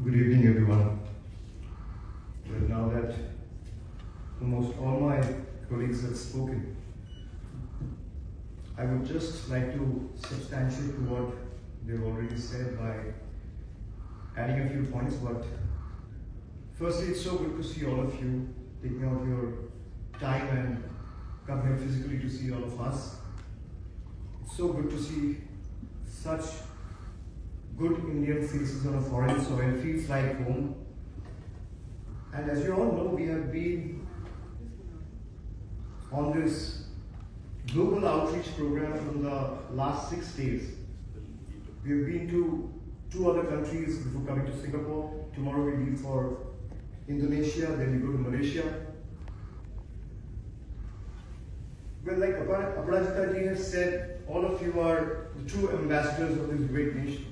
Good evening, everyone. Well, now that almost all my colleagues have spoken, I would just like to substantiate to what they've already said by adding a few points. But firstly, it's so good to see all of you taking out your time and come here physically to see all of us. It's so good to see such good Indian faces on a foreign soil. Feels like home. And as you all know, we have been on this global outreach program from the last 6 days. We have been to 2 other countries before coming to Singapore. Tomorrow we leave for Indonesia, then we go to Malaysia. Well, like Aparajita ji has said, all of you are the true ambassadors of this great nation.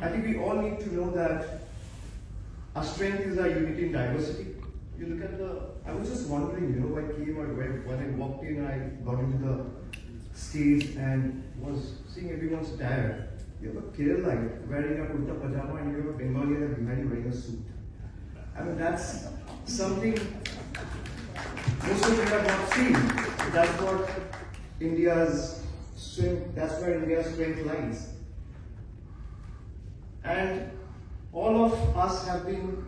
I think we all need to know that our strength is our unity in diversity. You look at I was just wondering, I came out when I walked in, I got into the stage and was seeing everyone's attire. You have a Kerala wearing a kurta pajama and you have a Bengali and a Bihari wearing a suit. I mean, that's something most of you have not seen. That's what India's strength, that's where India's strength lies. And all of us have been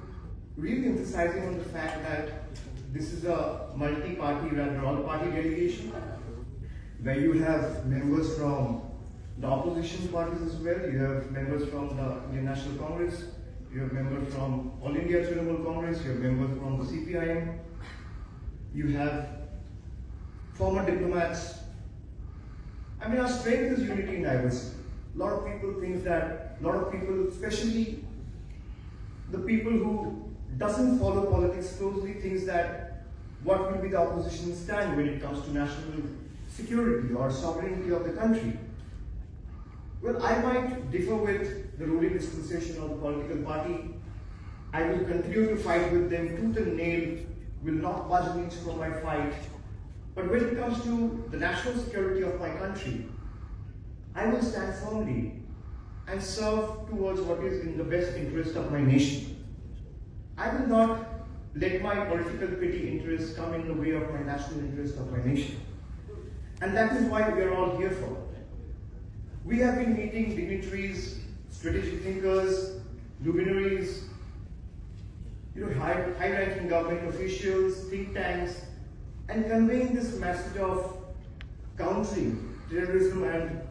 really emphasizing on the fact that this is a multi-party, rather all-party delegation, where you have members from the opposition parties as well, you have members from the Indian National Congress, you have members from All India Trinamool Congress, you have members from the CPIM, you have former diplomats. I mean, our strength is unity in diversity. A lot of people, especially the people who doesn't follow politics closely, thinks that what will be the opposition stand when it comes to national security or sovereignty of the country. Well, I might differ with the ruling dispensation of the political party. I will continue to fight with them tooth and nail, will not budge an inch from my fight. But when it comes to the national security of my country, I will stand firmly and serve towards what is in the best interest of my nation. I will not let my political petty interests come in the way of my national interest of my nation. And that is why we are all here for. We have been meeting dignitaries, strategic thinkers, luminaries, high-ranking government officials, think tanks, and conveying this message of countering terrorism and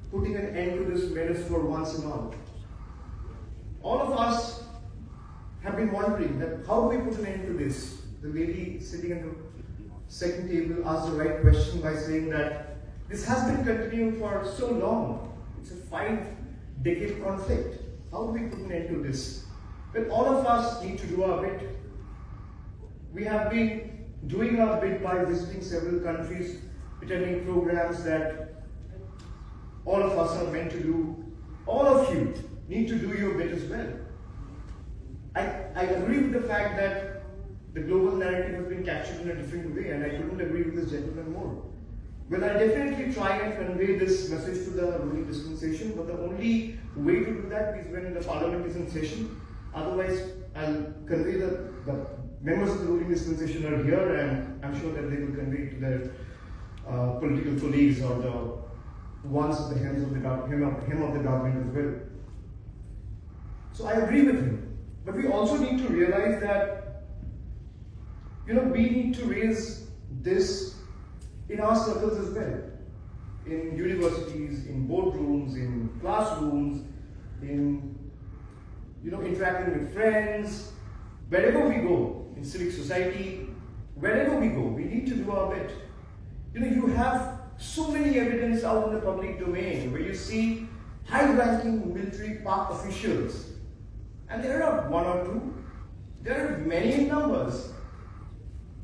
putting an end to this menace for once and all. All of us have been wondering that how do we put an end to this? The lady sitting at the second table asked the right question by saying that this has been continuing for so long. It's a 5-decade conflict. How do we put an end to this? Well, all of us need to do our bit. We have been doing our bit by visiting several countries, attending programs that all of us are meant to do. All of you need to do your bit as well. I agree with the fact that the global narrative has been captured in a different way, and I couldn't agree with this gentleman more. Well, I definitely try and convey this message to the ruling dispensation, but the only way to do that is when the parliament is in session. Otherwise, I'll convey the members of the ruling dispensation are here, and I'm sure that they will convey it to their political colleagues or the ones at the hem of the government as well. So I agree with him. But we also need to realize that, we need to raise this in our circles as well. In universities, in boardrooms, in classrooms, in, interacting with friends, wherever we go, in civic society, wherever we go, we need to do our bit. You have so many evidence out in the public domain where you see high-ranking military park officials, and there are not 1 or 2, there are many in numbers.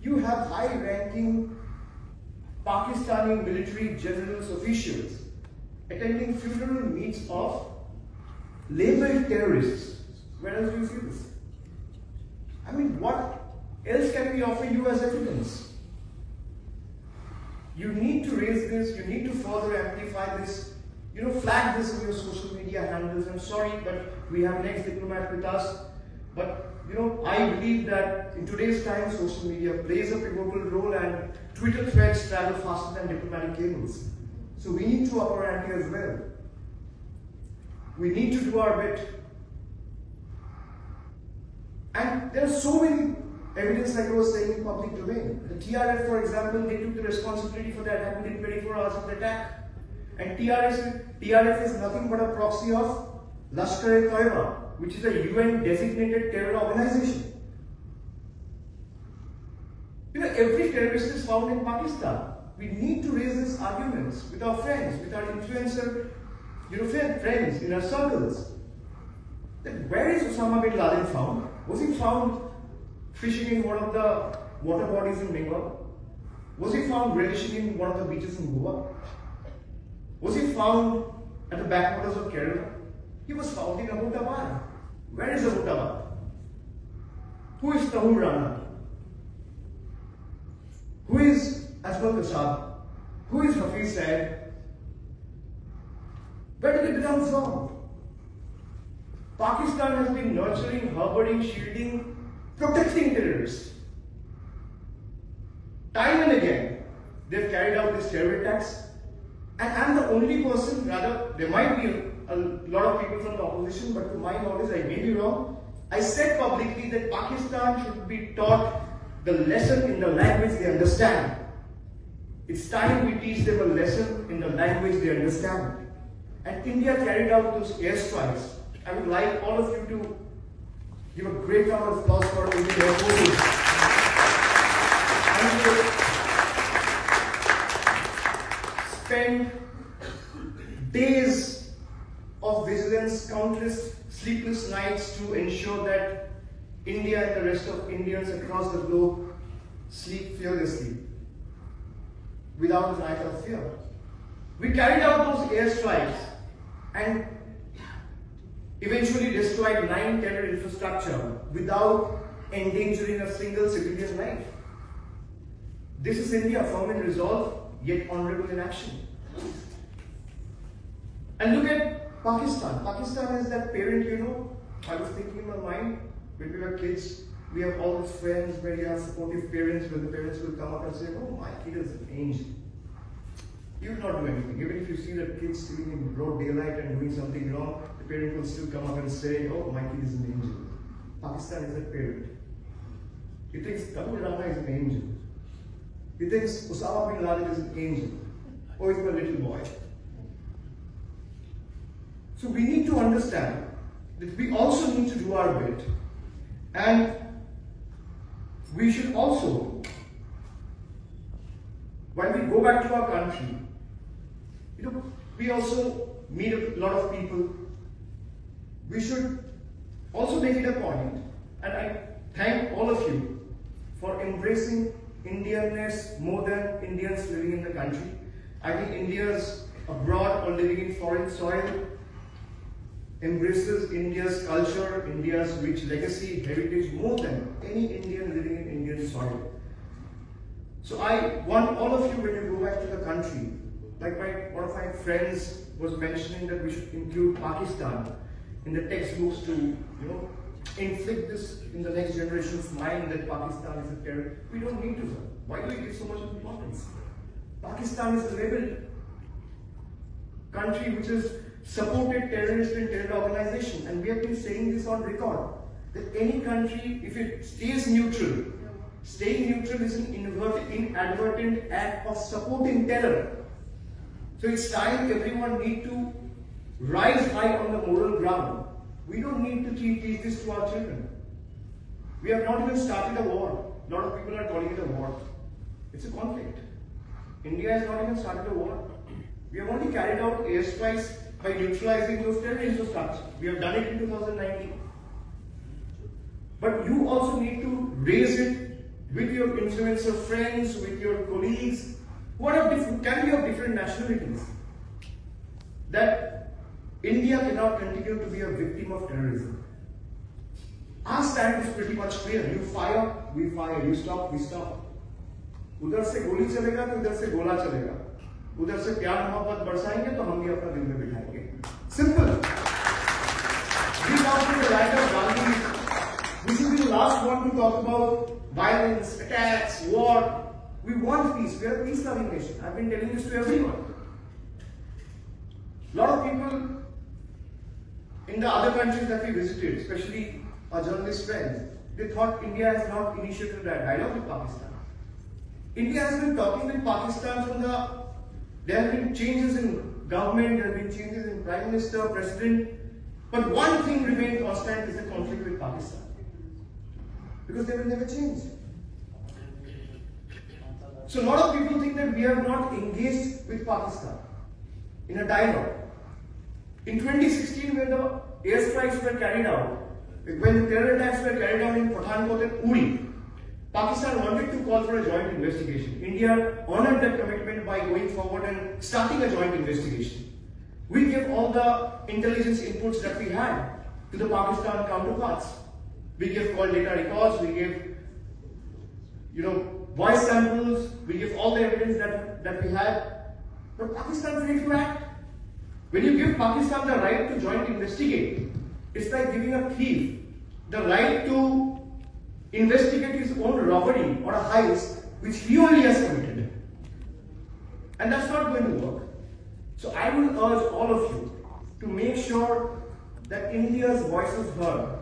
You have high-ranking Pakistani military generals officials attending funeral meets of labeled terrorists. Where else do you see this? I mean, what else can we offer you as evidence? You need to raise this, you need to further amplify this flag this in your social media handles. I'm sorry, but we have an ex-diplomat with us. But I believe that in today's time, social media plays a pivotal role, and Twitter threads travel faster than diplomatic cables. So we need to up our ante as well. We need to do our bit. And there are so many evidence, like I was saying, in public domain. The TRF, for example, they took the responsibility for that happened in 24 hours of the attack. And TRF is nothing but a proxy of Lashkar-e-Taiba, which is a UN designated terror organization. Every terrorist is found in Pakistan. We need to raise these arguments with our friends, with our influencer, friends in our circles. Then where is Osama bin Laden found? Was he found fishing in one of the water bodies in Bengal? Was he found relishing in one of the beaches in Goa? Was he found at the backwaters of Kerala? He was found in Abbottabad. Where is Abbottabad? Who is Tahir Rana? Who is Ajmal Kasab? Who is Hafiz Said? Where did it become from? Pakistan has been nurturing, harboring, shielding, protecting terrorists. Time and again, they've carried out these terror attacks. And I'm the only person, rather, there might be a lot of people from the opposition, but to my knowledge, I may be wrong. I said publicly that Pakistan should be taught the lesson in the language they understand. It's time we teach them a lesson in the language they understand. And India carried out those airstrikes. I would like all of you to give a great round of applause for Indian Air Forces. And spend days of vigilance, countless sleepless nights to ensure that India and the rest of Indians across the globe sleep fearlessly, without a night of fear. We carried out those airstrikes and eventually destroyed 9 terror infrastructure without endangering a single civilian life. This is India, firm in resolve, yet honorable in action. And look at Pakistan. Pakistan is that parent, I was thinking in my mind, when we were kids, we have all these friends where you have supportive parents, where the parents will come up and say, oh, my kid is an angel. He will not do anything. Even if you see that kid sitting in broad daylight and doing something wrong, the parent will still come up and say, oh, my kid is an angel. Pakistan is that parent. He thinks Tahir Rana is an angel. He thinks Osama bin Laden is an angel. Oh, he's my little boy. So we need to understand that we also need to do our bit. And we should also, when we go back to our country, we also meet a lot of people. We should also make it a point, and I thank all of you for embracing Indianness more than Indians living in the country. I think Indians abroad or living in foreign soil embraces India's culture, India's rich legacy, heritage more than any Indian living in Indian soil. So I want all of you, when you go back to the country, like one of my friends was mentioning that we should include Pakistan in the textbooks to, inflict this in the next generation's mind that Pakistan is a terror. We don't need to, sir. Why do we give so much importance? Pakistan is a rebel country which has supported terrorist and terror organization, and we have been saying this on record, that any country, if it stays neutral, staying neutral is an inadvertent act of supporting terror. So it's time everyone need to rise high on the moral ground. We don't need to teach this to our children. We have not even started a war. A lot of people are calling it a war. It's a conflict. India has not even started a war. We have only carried out airstrikes by neutralizing those terror infrastructures. We have done it in 2019. But you also need to raise it with your influencer friends, with your colleagues, who are can be of different nationalities. That India cannot continue to be a victim of terrorism. Our stand is pretty much clear. You fire, we fire. You stop, we stop. उधर से गोली चलेगा तो उधर से गोला चलेगा. उधर से प्यार मोहब्बत बरसाएंगे तो हम भी अपना दिल में बिठाएंगे. Simple. We talk to the writer Gandhi. We should be the last one to talk about violence, attacks, war. We want peace. We are a peace-loving nation. I've been telling this to everyone. A lot of people in the other countries that we visited, especially our journalist friends, they thought India has not initiated a dialogue with Pakistan. India has been talking with Pakistan from there have been changes in government, there have been changes in Prime Minister, President, but one thing remained constant is the conflict with Pakistan. Because they will never change. So a lot of people think that we are not engaged with Pakistan in a dialogue. In 2016, when the airstrikes were carried out, when the terror attacks were carried out in Pathankot and Uri, Pakistan wanted to call for a joint investigation. India honored that commitment by going forward and starting a joint investigation. We gave all the intelligence inputs that we had to the Pakistan counterparts. We gave call data records, we gave, voice samples, we gave all the evidence that we had. But Pakistan failed to act. When you give Pakistan the right to joint investigate, it's like giving a thief the right to investigate his own robbery or a heist which he only has committed. And that's not going to work. So I will urge all of you to make sure that India's voice is heard.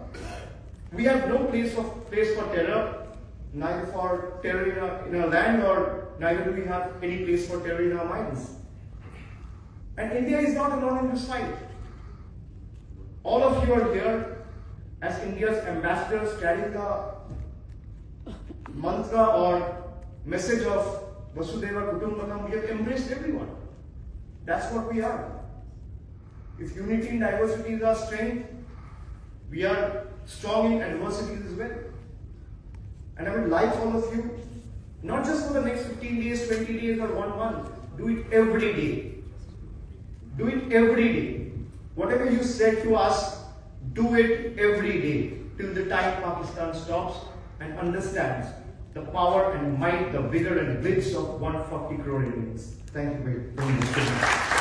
We have no place for terror, neither for terror in our land, or neither do we have any place for terror in our minds. And India is not alone in this fight. All of you are here as India's ambassadors carrying the mantra or message of Vasudhaiva Kutumbakam. We have embraced everyone. That's what we are. If unity and diversity is our strength, we are strong in adversity as well. And I would like all of you, not just for the next 15 days, 20 days or 1 month, do it every day. Do it every day. Whatever you said to us, do it every day till the time Pakistan stops and understands the power and might, the vigor and wits of 140 crore Indians. Thank you very much.